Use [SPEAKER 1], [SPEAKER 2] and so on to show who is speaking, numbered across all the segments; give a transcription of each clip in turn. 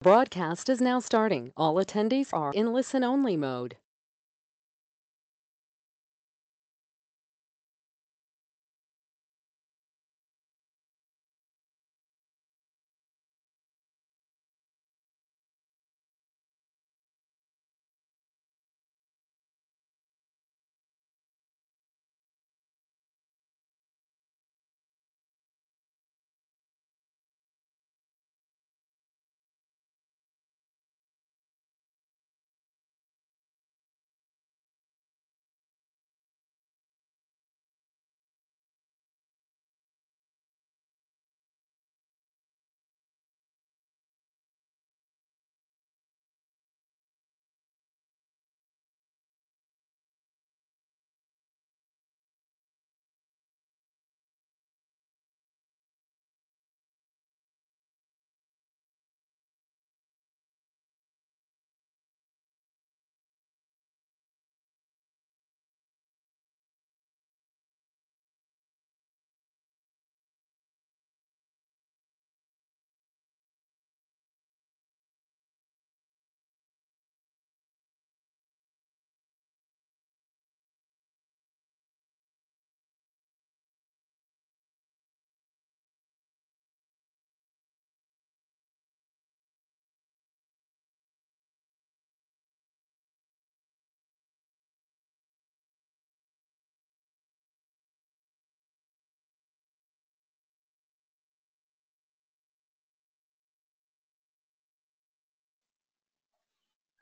[SPEAKER 1] Broadcast is now starting. All attendees are in listen-only mode.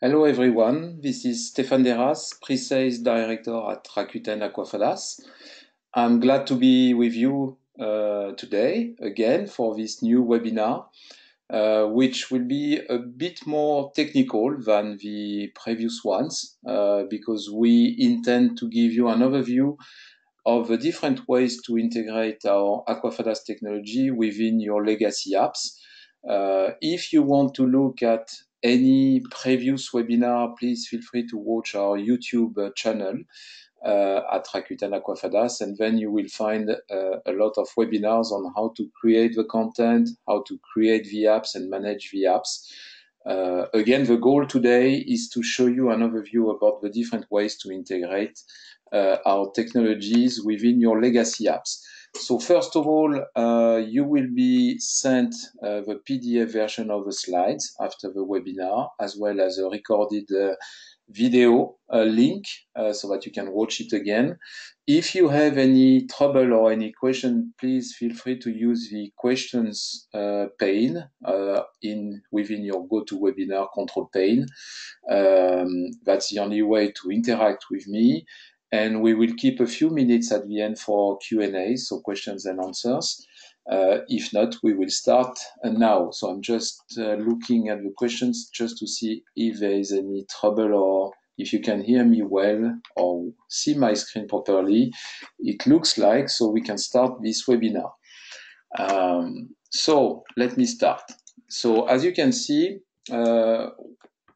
[SPEAKER 2] Hello everyone, this is Stéphane Deras, Pre-Sales Director at Rakuten Aquafadas. I'm glad to be with you today again for this new webinar, which will be a bit more technical than the previous ones because we intend to give you an overview of the different ways to integrate our Aquafadas technology within your legacy apps. If you want to look at any previous webinar, please feel free to watch our YouTube channel at Rakuten Aquafadas, and then you will find a lot of webinars on how to create the content, how to create the apps and manage the apps. Again, the goal today is to show you an overview about the different ways to integrate our technologies within your legacy apps. So first of all, you will be sent the PDF version of the slides after the webinar, as well as a recorded video link so that you can watch it again. If you have any trouble or any question, please feel free to use the questions pane within your GoToWebinar control pane. That's the only way to interact with me. And we will keep a few minutes at the end for Q&A, so questions and answers. If not, we will start now. So I'm just looking at the questions just to see if there is any trouble or if you can hear me well or see my screen properly. It looks like, so we can start this webinar. So let me start. So as you can see,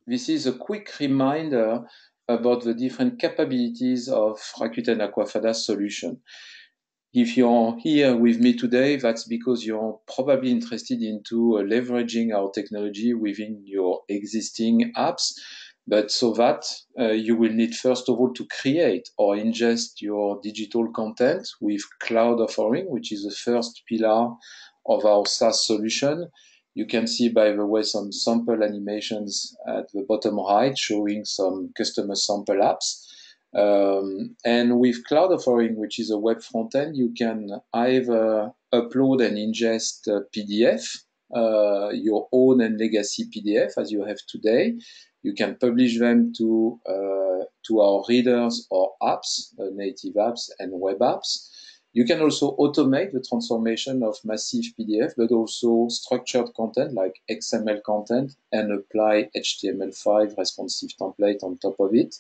[SPEAKER 2] this is a quick reminder about the different capabilities of Rakuten Aquafadas solution. If you're here with me today, that's because you're probably interested into leveraging our technology within your existing apps. But so that you will need first of all to create or ingest your digital content with cloud offering, which is the first pillar of our SaaS solution. You can see, by the way, some sample animations at the bottom right showing some customer sample apps. And with cloud offering, which is a web frontend, you can either upload and ingest PDF, your own and legacy PDF as you have today. You can publish them to our readers or apps, native apps and web apps. You can also automate the transformation of massive PDF, but also structured content like XML content, and apply HTML5 responsive template on top of it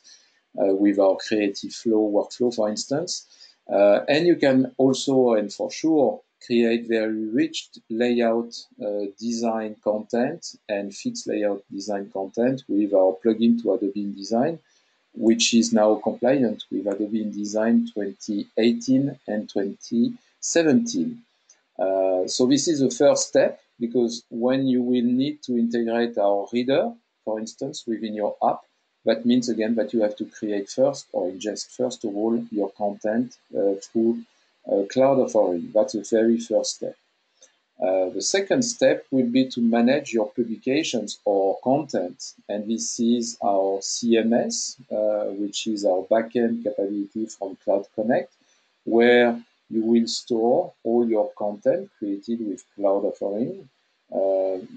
[SPEAKER 2] with our Creative Flow workflow, for instance. And you can also, and for sure, create very rich layout design content and fixed layout design content with our plugin to Adobe InDesign, which is now compliant with Adobe InDesign 2018 and 2017. So this is the first step. because when you will need to integrate our reader, for instance, within your app, that means again that you have to create first or ingest first of all your content through Cloud Authoring. That's the very first step. The second step will be to manage your publications or content, and this is our CMS, which is our backend capability from Cloud Connect, where you will store all your content created with Cloud Authoring.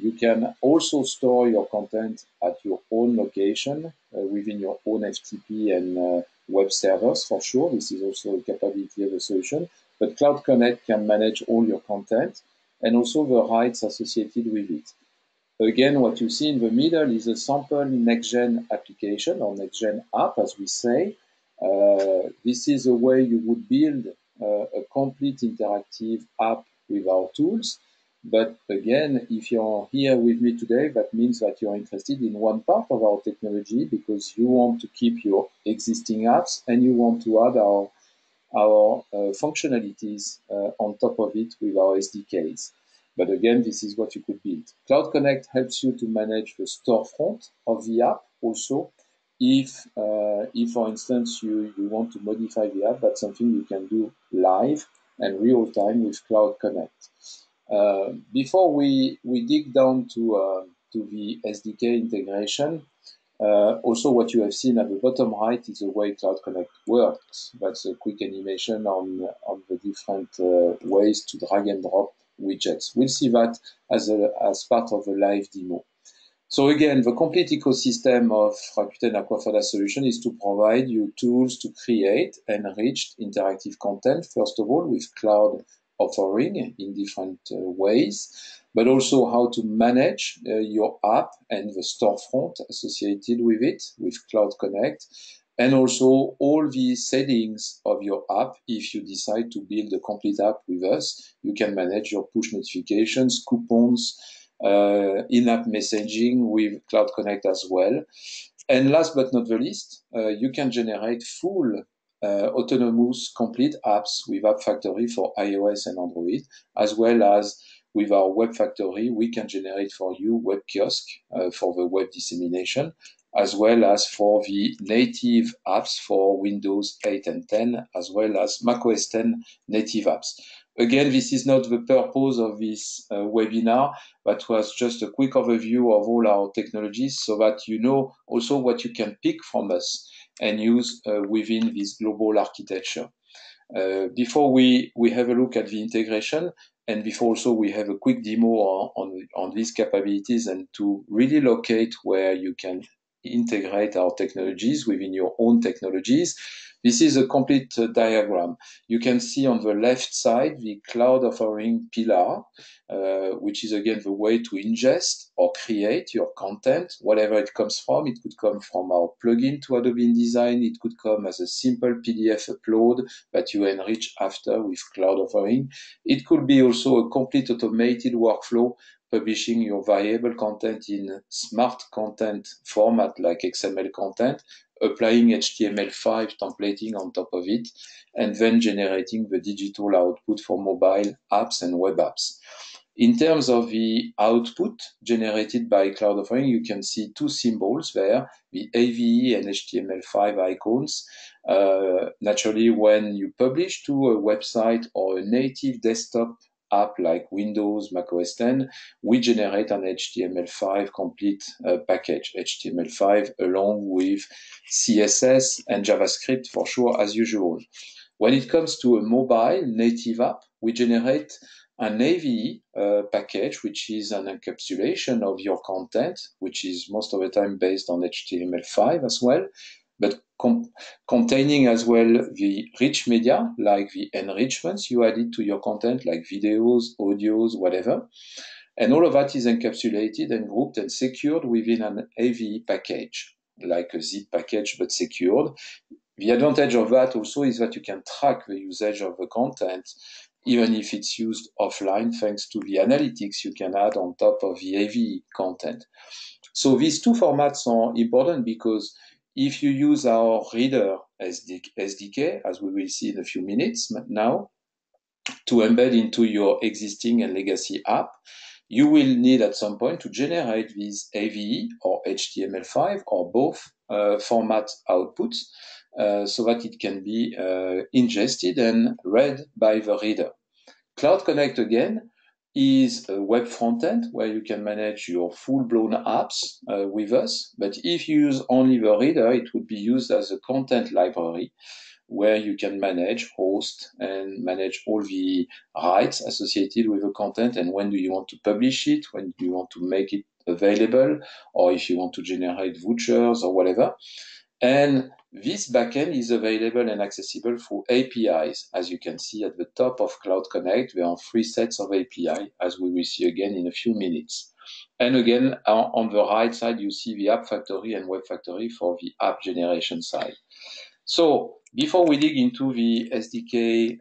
[SPEAKER 2] You can also store your content at your own location within your own FTP and web servers for sure. This is also a capability of the solution. But Cloud Connect can manage all your content and also the rights associated with it. Again, what you see in the middle is a sample next-gen application or next-gen app, as we say. This is a way you would build a complete interactive app with our tools. But again, if you're here with me today, that means that you're interested in one part of our technology because you want to keep your existing apps and you want to add our functionalities on top of it with our SDKs. But again, this is what you could build. Cloud Connect helps you to manage the storefront of the app also. If for instance, you want to modify the app, that's something you can do live and real time with Cloud Connect. Before we dig down to the SDK integration, also, what you have seen at the bottom right is the way Cloud Connect works. That's a quick animation on the different ways to drag and drop widgets. We'll see that as part of a live demo. So again, the complete ecosystem of Rakuten Aquafada solution is to provide you tools to create enriched interactive content, first of all, with Cloud Authoring in different ways, but also how to manage your app and the storefront associated with it, with Cloud Connect, and also all the settings of your app. If you decide to build a complete app with us, you can manage your push notifications, coupons, in-app messaging with Cloud Connect as well. And last but not the least, you can generate full autonomous complete apps with App Factory for iOS and Android, as well as with our Web Factory, we can generate for you Web Kiosk for the web dissemination, as well as for the native apps for Windows 8 and 10, as well as macOS 10 native apps. Again, this is not the purpose of this webinar, but was just a quick overview of all our technologies so that you know also what you can pick from us and use within this global architecture. Before we have a look at the integration, and before also we have a quick demo on these capabilities and to really locate where you can integrate our technologies within your own technologies. This is a complete diagram. You can see on the left side the Cloud Authoring pillar, which is again the way to ingest or create your content, whatever it comes from. It could come from our plugin to Adobe InDesign. It could come as a simple PDF upload that you enrich after with Cloud Authoring. It could be also a complete automated workflow, publishing your variable content in smart content format like XML content, applying HTML5 templating on top of it, and then generating the digital output for mobile apps and web apps. In terms of the output generated by Cloud Authoring, you can see two symbols there, the AVE and HTML5 icons. Naturally, when you publish to a website or a native desktop app like Windows, macOS 10, we generate an HTML5 complete package, HTML5 along with CSS and JavaScript for sure as usual. When it comes to a mobile native app, we generate an AVE package, which is an encapsulation of your content, which is most of the time based on HTML5 as well, but containing as well the rich media, like the enrichments you added to your content, like videos, audios, whatever. And all of that is encapsulated and grouped and secured within an AVE package, like a zip package, but secured. The advantage of that also is that you can track the usage of the content, even if it's used offline, thanks to the analytics you can add on top of the AVE content. So these two formats are important because if you use our reader SDK, as we will see in a few minutes now, to embed into your existing and legacy app, you will need at some point to generate these AVE or HTML5 or both format outputs so that it can be ingested and read by the reader. Cloud Connect, again, is a web frontend where you can manage your full-blown apps with us. But if you use only the reader, it would be used as a content library where you can manage, host, and manage all the rights associated with the content. And when do you want to publish it? When do you want to make it available? Or if you want to generate vouchers or whatever. And this backend is available and accessible through APIs. As you can see at the top of Cloud Connect, there are 3 sets of API, as we will see again in a few minutes. And again, on the right side, you see the App Factory and Web Factory for the app generation side. So before we dig into the SDK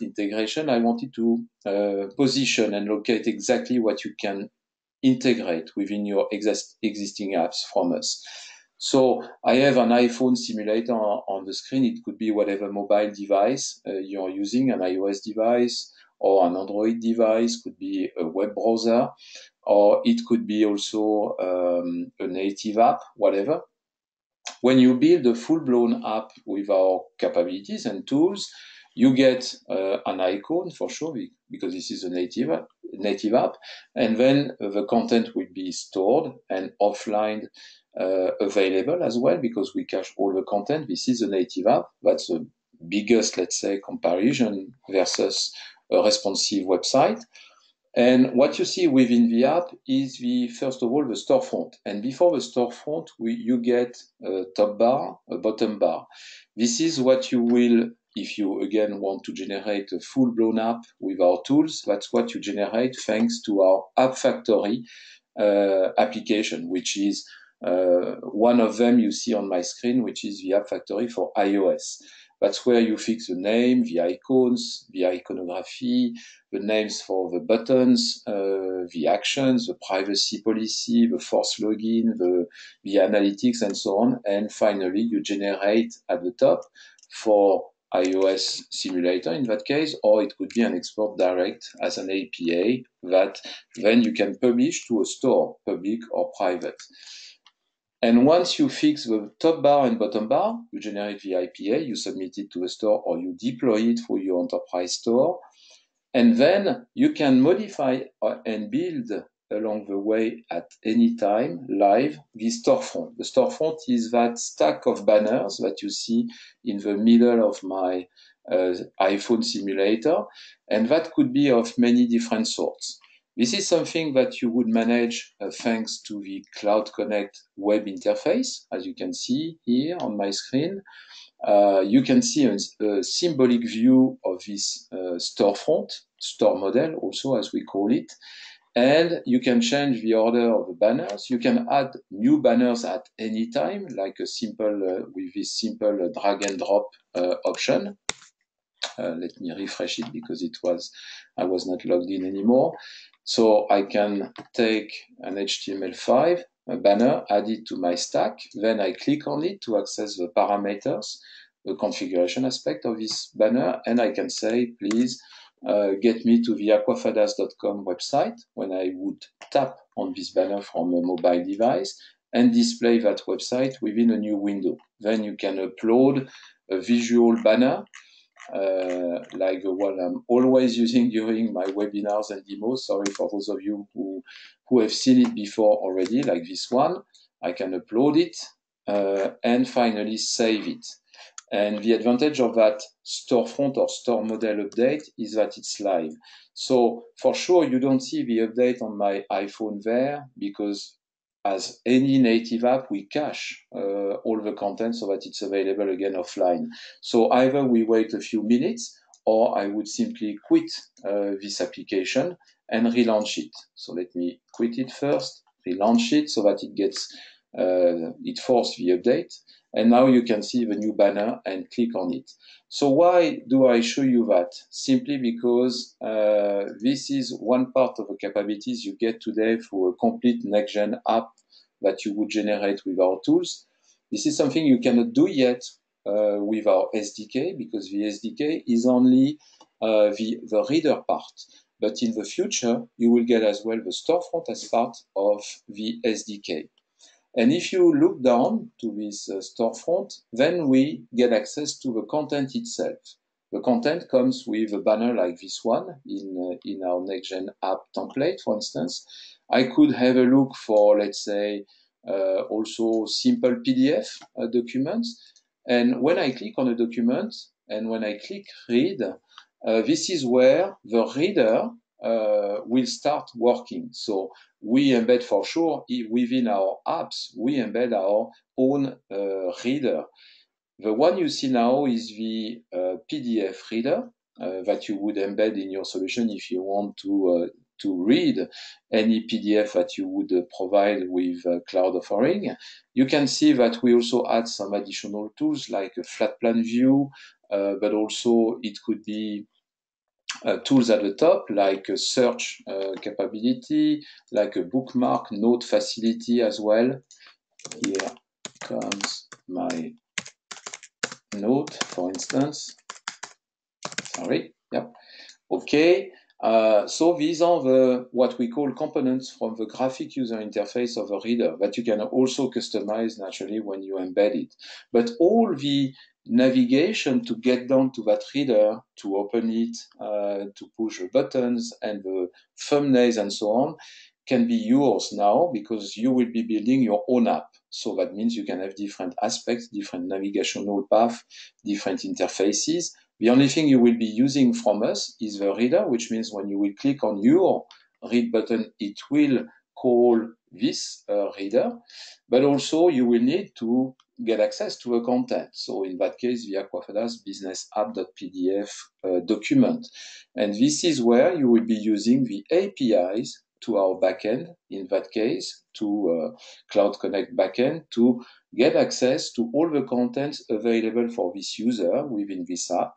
[SPEAKER 2] integration, I wanted to position and locate exactly what you can integrate within your existing apps from us. So I have an iPhone simulator on the screen. It could be whatever mobile device you're using, an iOS device or an Android device, could be a web browser, or it could be also a native app, whatever. When you build a full-blown app with our capabilities and tools, you get an icon for sure, because this is a native app, and then the content will be stored and offline available as well, because we cache all the content. This is a native app. That's the biggest, let's say, comparison versus a responsive website. And what you see within the app is first of all, the storefront. And before the storefront, you get a top bar, a bottom bar. This is what you will, if you again want to generate a full-blown app with our tools, that's what you generate thanks to our App Factory application, which is one of them you see on my screen, which is the App Factory for iOS. That's where you fix the name, the icons, the iconography, the names for the buttons, the actions, the privacy policy, the force login, the analytics, and so on. And finally, you generate at the top for iOS simulator in that case, or it could be an export direct as an APA that then you can publish to a store, public or private. And once you fix the top bar and bottom bar, you generate the IPA, you submit it to the store, or you deploy it through your enterprise store. And then you can modify and build along the way at any time live the storefront. The storefront is that stack of banners that you see in the middle of my iPhone simulator. And that could be of many different sorts. This is something that you would manage thanks to the Cloud Connect web interface, as you can see here on my screen. You can see a symbolic view of this storefront, store model also as we call it. And you can change the order of the banners. You can add new banners at any time, like a simple, with this simple drag and drop option. Let me refresh it because I was not logged in anymore. So I can take an HTML5 banner, add it to my stack, then I click on it to access the parameters, the configuration aspect of this banner, and I can say, please get me to the aquafadas.com website when I would tap on this banner from a mobile device and display that website within a new window. Then you can upload a visual banner like the one I'm always using during my webinars and demos. Sorry for those of you who have seen it before already, like this one. I can upload it and finally save it. And the advantage of that storefront or store model update is that it's live. So for sure, you don't see the update on my iPhone there because as any native app, we cache all the content so that it's available again offline. So either we wait a few minutes or I would simply quit this application and relaunch it. So let me quit it first, relaunch it so that it forces the update. And now you can see the new banner and click on it. So why do I show you that? Simply because this is one part of the capabilities you get today for a complete next-gen app that you would generate with our tools. This is something you cannot do yet with our SDK because the SDK is only the reader part. but in the future, you will get as well the storefront as part of the SDK. And if you look down to this storefront, then we get access to the content itself. The content comes with a banner like this one in our NextGen app template, for instance. I could have a look for, let's say, also simple PDF documents. And when I click on a document and when I click read, this is where the reader will start working. So we embed for sure within our apps, we embed our own reader. The one you see now is the PDF reader that you would embed in your solution if you want to read any PDF that you would provide with cloud offering. You can see that we also add some additional tools like a flat plan view, but also it could be tools at the top, like a search capability, like a bookmark note facility as well. Here comes my note, for instance. Sorry, yep. Okay, so these are the what we call components from the graphic user interface of a reader that you can also customize naturally when you embed it. But all the navigation to get down to that reader, to open it, to push the buttons and the thumbnails and so on, can be yours now because you will be building your own app. So that means you can have different aspects, different navigational paths, different interfaces. The only thing you will be using from us is the reader, which means when you will click on your read button, it will call this reader, but also you will need to get access to the content. So in that case, the Aquafadas business app.pdf document. And this is where you will be using the APIs to our backend, in that case, to Cloud Connect backend, to get access to all the contents available for this user within this app,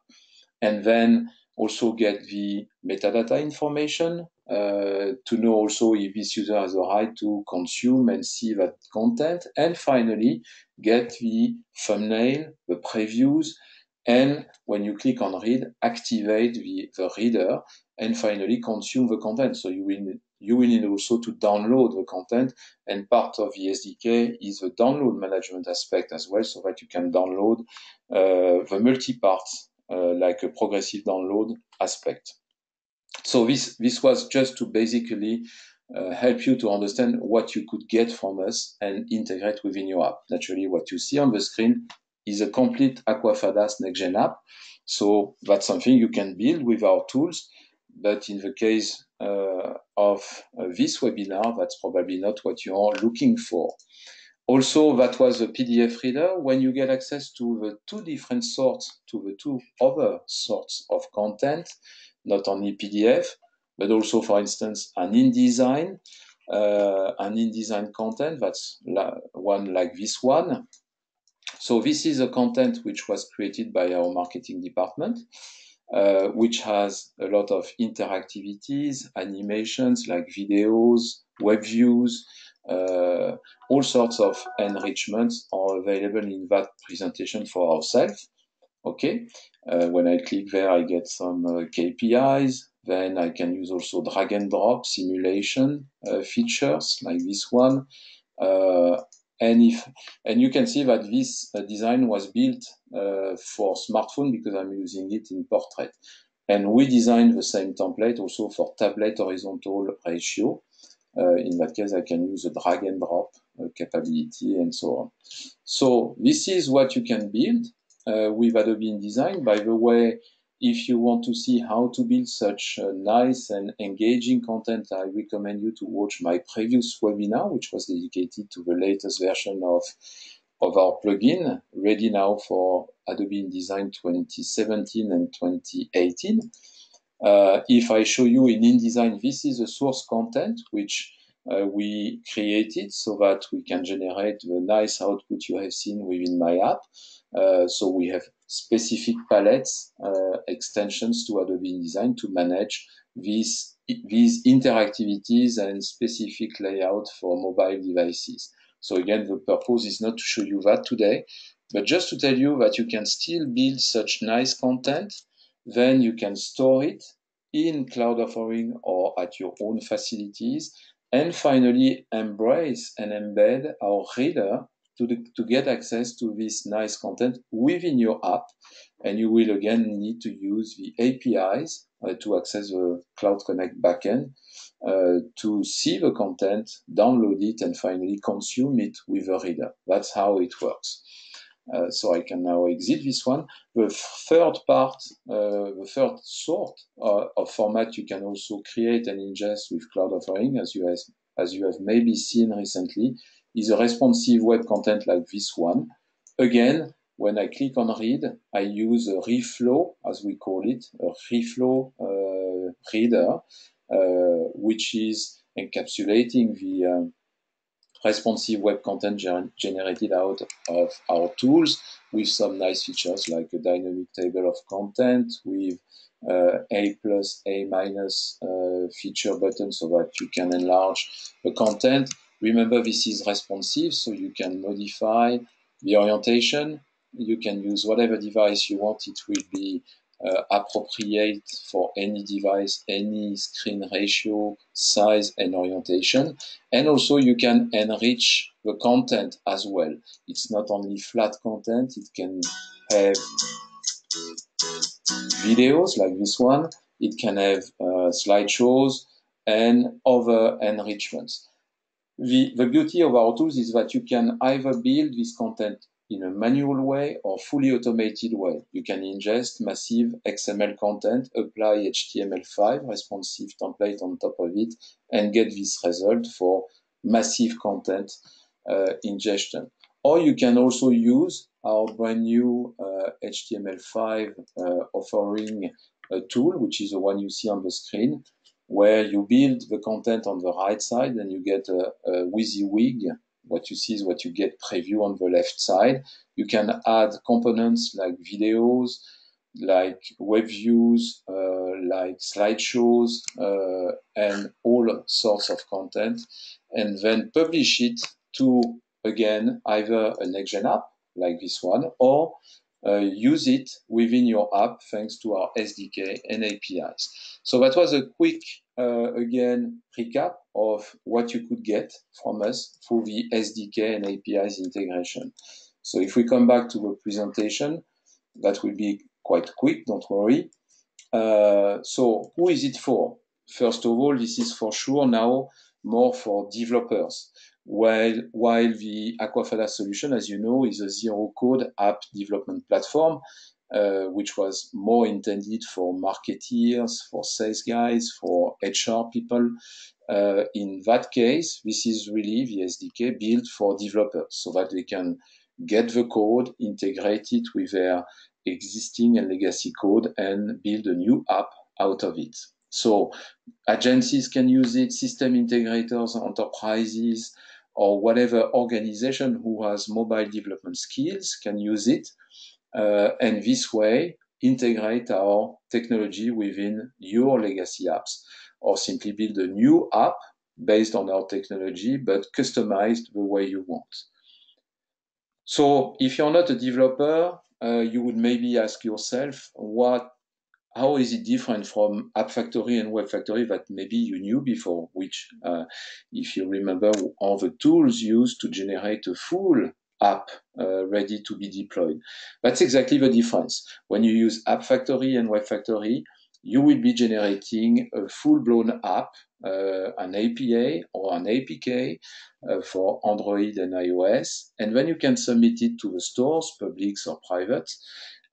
[SPEAKER 2] and then also get the metadata information to know also if this user has a right to consume and see that content, and finally get the thumbnail, the previews, and when you click on read, activate the reader, and finally consume the content. So you will need also to download the content, and part of the SDK is the download management aspect as well, so that you can download the multi-parts like a progressive download aspect. So this was just to basically help you to understand what you could get from us and integrate within your app. Naturally, what you see on the screen is a complete Aquafadas NextGen app. So that's something you can build with our tools. But in the case of this webinar, that's probably not what you are looking for. Also, that was a PDF reader. When you get access to the two different sorts, to the two other sorts of content, not only PDF, but also, for instance, an InDesign content, that's one like this one. So this is a content which was created by our marketing department, which has a lot of interactivities, animations like videos, web views, all sorts of enrichments are available in that presentation for ourselves. Okay, when I click there, I get some KPIs. Then I can use also drag and drop simulation features like this one. And you can see that this design was built for smartphone because I'm using it in portrait. And we designed the same template also for tablet horizontal ratio. In that case, I can use a drag and drop capability and so on. So this is what you can build with Adobe InDesign. By the way, if you want to see how to build such nice and engaging content, I recommend you to watch my previous webinar, which was dedicated to the latest version of our plugin, ready now for Adobe InDesign 2017 and 2018. If I show you in InDesign, this is the source content which we created so that we can generate the nice output you have seen within my app. So we have specific palettes, extensions to Adobe InDesign to manage these interactivities and specific layout for mobile devices. So again, the purpose is not to show you that today, but just to tell you that you can still build such nice content. Then you can store it in cloud offering or at your own facilities. And finally, embrace and embed our reader to get access to this nice content within your app. And you will again need to use the APIs to access the Cloud Connect backend to see the content, download it, and finally consume it with a reader. That's how it works. So I can now exit this one. The third part, the third sort of format you can also create and ingest with Cloud Offering, as you have maybe seen recently, is a responsive web content like this one. Again, when I click on read, I use a reflow, as we call it, a reflow reader, which is encapsulating the responsive web content generated out of our tools with some nice features like a dynamic table of content with A plus, A minus feature button so that you can enlarge the content. Remember, this is responsive, so you can modify the orientation. You can use whatever device you want. It will be appropriate for any device, any screen ratio, size, and orientation. And also you can enrich the content as well. It's not only flat content, it can have videos like this one, it can have slideshows and other enrichments. The beauty of our tools is that you can either build this content in a manual way or fully automated way. You can ingest massive XML content, apply HTML5 responsive template on top of it, and get this result for massive content ingestion. Or you can also use our brand new HTML5 offering tool, which is the one you see on the screen, where you build the content on the right side and you get a WYSIWYG. What you see is what you get preview on the left side. You can add components like videos, like web views, like slideshows, and all sorts of content, and then publish it to, again, either a next-gen app like this one, or use it within your app thanks to our SDK and APIs. So that was a quick, again, recap of what you could get from us through the SDK and APIs integration. So if we come back to the presentation, that will be quite quick, don't worry. So who is it for? First of all, this is for sure now more for developers. While the Aquafada solution, as you know, is a zero-code app development platform, which was more intended for marketeers, for sales guys, for HR people. In that case, this is really the SDK built for developers so that they can get the code, integrate it with their existing and legacy code, and build a new app out of it. So agencies can use it, system integrators, enterprises, or whatever organization who has mobile development skills can use it. And this way, integrate our technology within your legacy apps, or simply build a new app based on our technology, but customized the way you want. So if you're not a developer, you would maybe ask yourself, how is it different from App Factory and Web Factory that maybe you knew before, which, if you remember, are the tools used to generate a full app ready to be deployed. That's exactly the difference. When you use App Factory and Web Factory, you will be generating a full-blown app, an APA or an APK for Android and iOS, and then you can submit it to the stores, publics or private,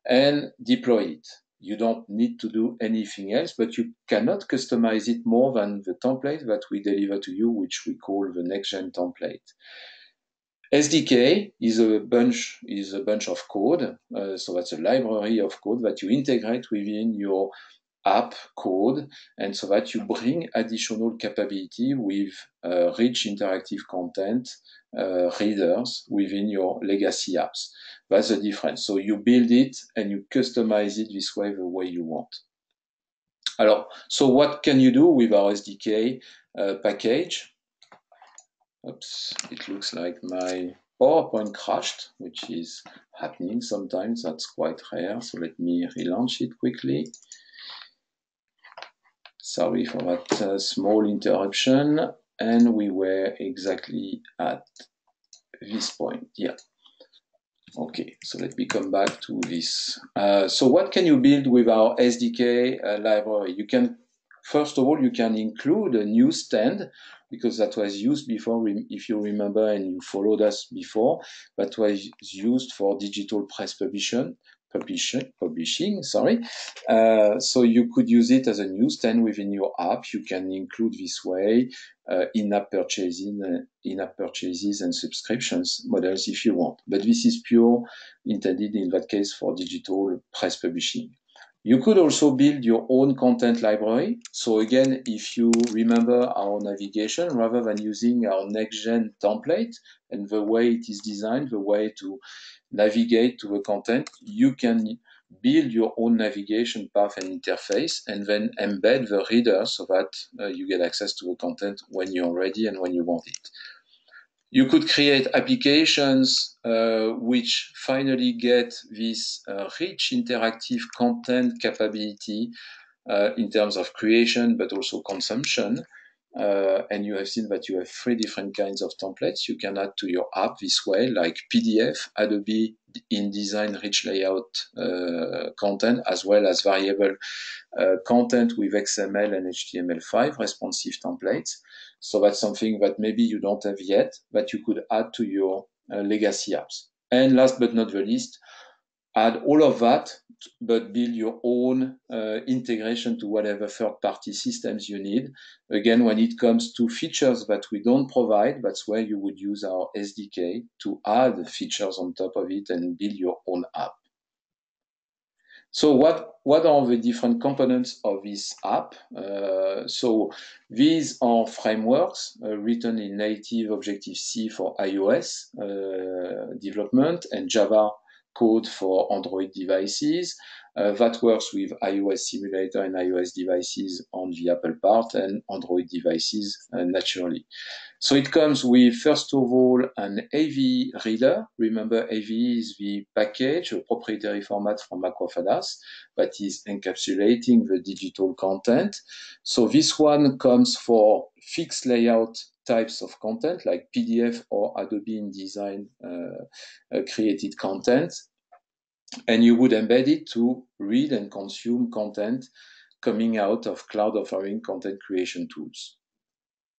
[SPEAKER 2] and deploy it. You don't need to do anything else, but you cannot customize it more than the template that we deliver to you, which we call the next-gen template. SDK is a bunch of code, so that's a library of code that you integrate within your app code, and so that you bring additional capability with rich interactive content readers within your legacy apps. That's the difference. So you build it and you customize it this way, the way you want. Alors, so what can you do with our SDK package? Oops, it looks like my PowerPoint crashed, which is happening sometimes. That's quite rare. So let me relaunch it quickly. Sorry for that small interruption. And we were exactly at this point. Yeah. Okay, so let me come back to this. So what can you build with our SDK library? You can, first of all, you can include a newsstand because that was used before, if you remember and you followed us before, that was used for digital press publishing, sorry. So you could use it as a newsstand within your app. You can include this way in-app purchases and subscriptions models if you want. But this is pure intended in that case for digital press publishing. You could also build your own content library. So again, if you remember our navigation, rather than using our next-gen template and the way it is designed, the way to navigate to the content, you can build your own navigation path and interface and then embed the reader so that you get access to the content when you're ready and when you want it. You could create applications which finally get this rich interactive content capability in terms of creation, but also consumption. And you have seen that you have 3 different kinds of templates you can add to your app this way, like PDF, Adobe InDesign rich layout content, as well as variable content with XML and HTML5 responsive templates. So that's something that maybe you don't have yet, but you could add to your legacy apps. And last but not the least, add all of that, but build your own integration to whatever third-party systems you need. Again, when it comes to features that we don't provide, that's where you would use our SDK to add features on top of it and build your own app. So what are the different components of this app? So these are frameworks written in native Objective-C for iOS development and Java code for Android devices. That works with iOS simulator and iOS devices on the Apple part and Android devices naturally. So it comes with, first of all, an AV reader. Remember, AV is the package, a proprietary format from Aquafadas that is encapsulating the digital content. So this one comes for fixed layout types of content like PDF or Adobe InDesign created content. And you would embed it to read and consume content coming out of cloud offering content creation tools.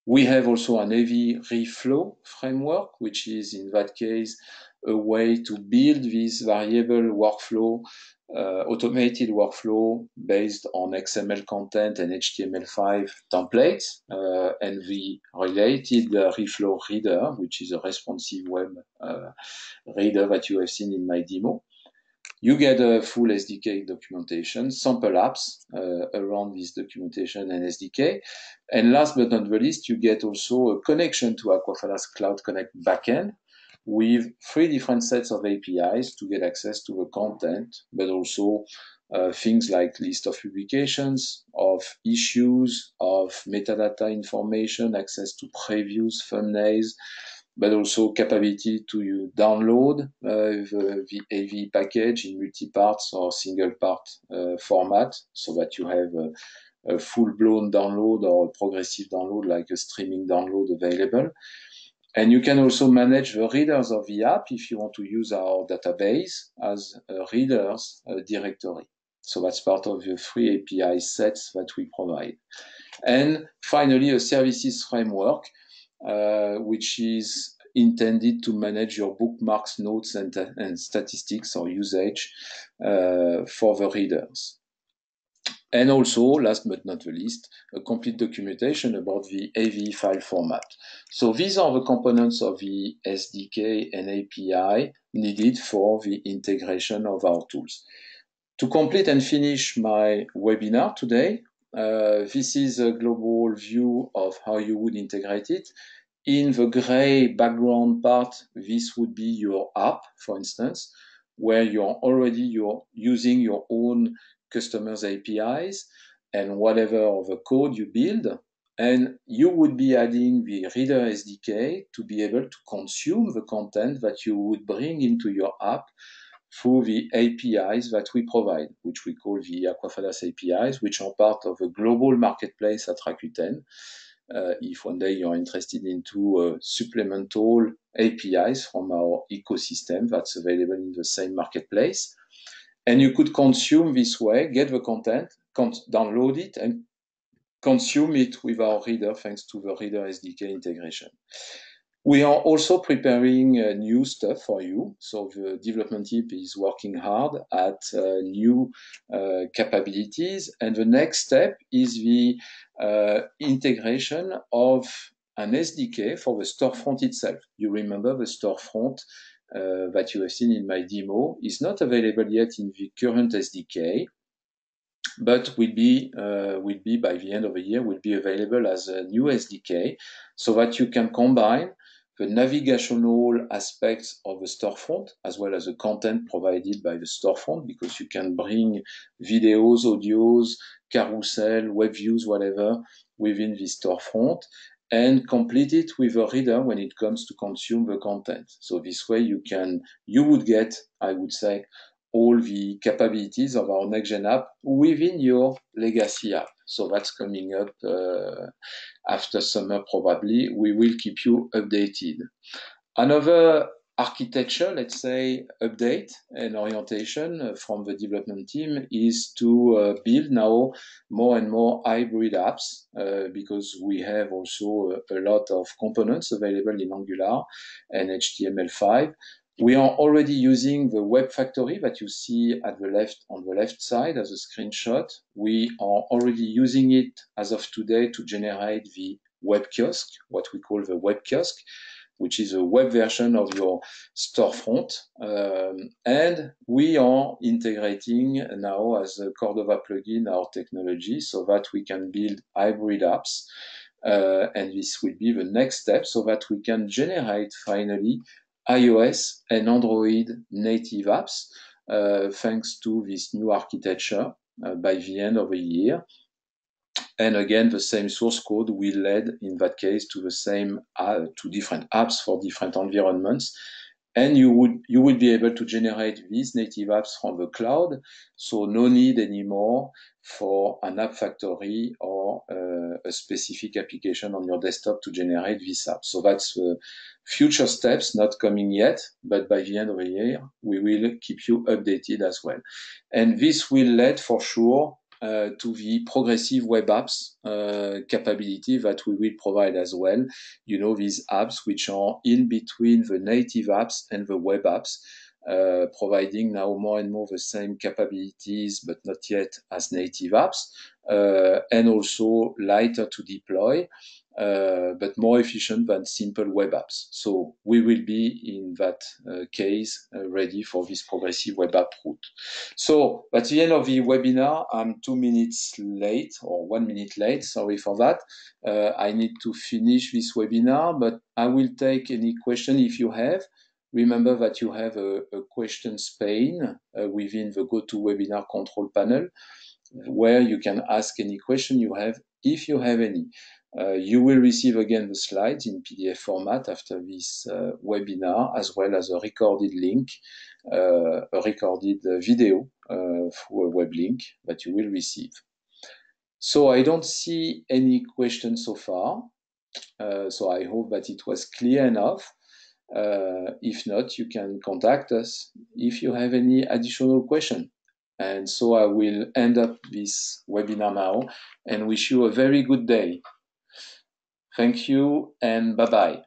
[SPEAKER 2] We have also an AV reflow framework, which is in that case a way to build this variable workflow, automated workflow based on XML content and HTML5 templates, and the related reflow reader, which is a responsive web reader that you have seen in my demo. You get a full SDK documentation, sample apps around this documentation and SDK. And last but not the least, you get also a connection to Aquafadas Cloud Connect backend with 3 different sets of APIs to get access to the content, but also things like list of publications, of issues, of metadata information, access to previews, thumbnails, but also capability to download the AV package in multi-parts or single-part format so that you have a full-blown download or a progressive download like a streaming download available. And you can also manage the readers of the app if you want to use our database as a readers directory. So that's part of the 3 API sets that we provide. And finally, a services framework which is intended to manage your bookmarks, notes, and statistics or usage for the readers. And also, last but not the least, a complete documentation about the AV file format. So these are the components of the SDK and API needed for the integration of our tools. To complete and finish my webinar today, this is a global view of how you would integrate it. In the gray background part, this would be your app, for instance, where you're using your own customers' APIs and whatever of the code you build. And you would be adding the Reader SDK to be able to consume the content that you would bring into your app through the APIs that we provide, which we call the Aquafadas APIs, which are part of a global marketplace at Rakuten. If one day you're interested into supplemental APIs from our ecosystem that's available in the same marketplace. And you could consume this way, get the content, download it, and consume it with our reader thanks to the Reader SDK integration. We are also preparing new stuff for you. So the development team is working hard at new capabilities. And the next step is the integration of an SDK for the storefront itself. You remember the storefront that you have seen in my demo is not available yet in the current SDK, but will be by the end of the year, will be available as a new SDK so that you can combine the navigational aspects of the storefront as well as the content provided by the storefront, because you can bring videos, audios, carousel, web views, whatever, within the storefront, and complete it with a reader when it comes to consume the content. So this way you would get, I would say, all the capabilities of our next-gen app within your legacy app. So that's coming up after summer probably. We will keep you updated. Another architecture, let's say, update and orientation from the development team is to build now more and more hybrid apps because we have also a lot of components available in Angular and HTML5. We are already using the web factory that you see at the left, on the left side as a screenshot. We are already using it as of today to generate the web kiosk, what we call the web kiosk, which is a web version of your storefront. And we are integrating now as a Cordova plugin our technology so that we can build hybrid apps. And this will be the next step so that we can generate finally iOS and Android native apps thanks to this new architecture by the end of the year. And again, the same source code will lead in that case to the same to different apps for different environments. And you would be able to generate these native apps from the cloud. So no need anymore for an app factory or a specific application on your desktop to generate this app. So that's future steps not coming yet, but by the end of the year, we will keep you updated as well. And this will lead for sure to the progressive web apps capability that we will provide as well. You know, these apps which are in between the native apps and the web apps, providing now more and more the same capabilities, but not yet as native apps, and also lighter to deploy, but more efficient than simple web apps. So we will be in that case ready for this progressive web app route. So at the end of the webinar, I'm 2 minutes late or 1 minute late. Sorry for that. I need to finish this webinar, but I will take any question if you have. Remember that you have a questions pane within the GoToWebinar control panel where you can ask any question you have if you have any. You will receive again the slides in PDF format after this webinar, as well as a recorded link, a recorded video through a web link that you will receive. So I don't see any questions so far. So I hope that it was clear enough. If not, you can contact us if you have any additional question. And so I will end up this webinar now and wish you a very good day. Thank you and bye-bye.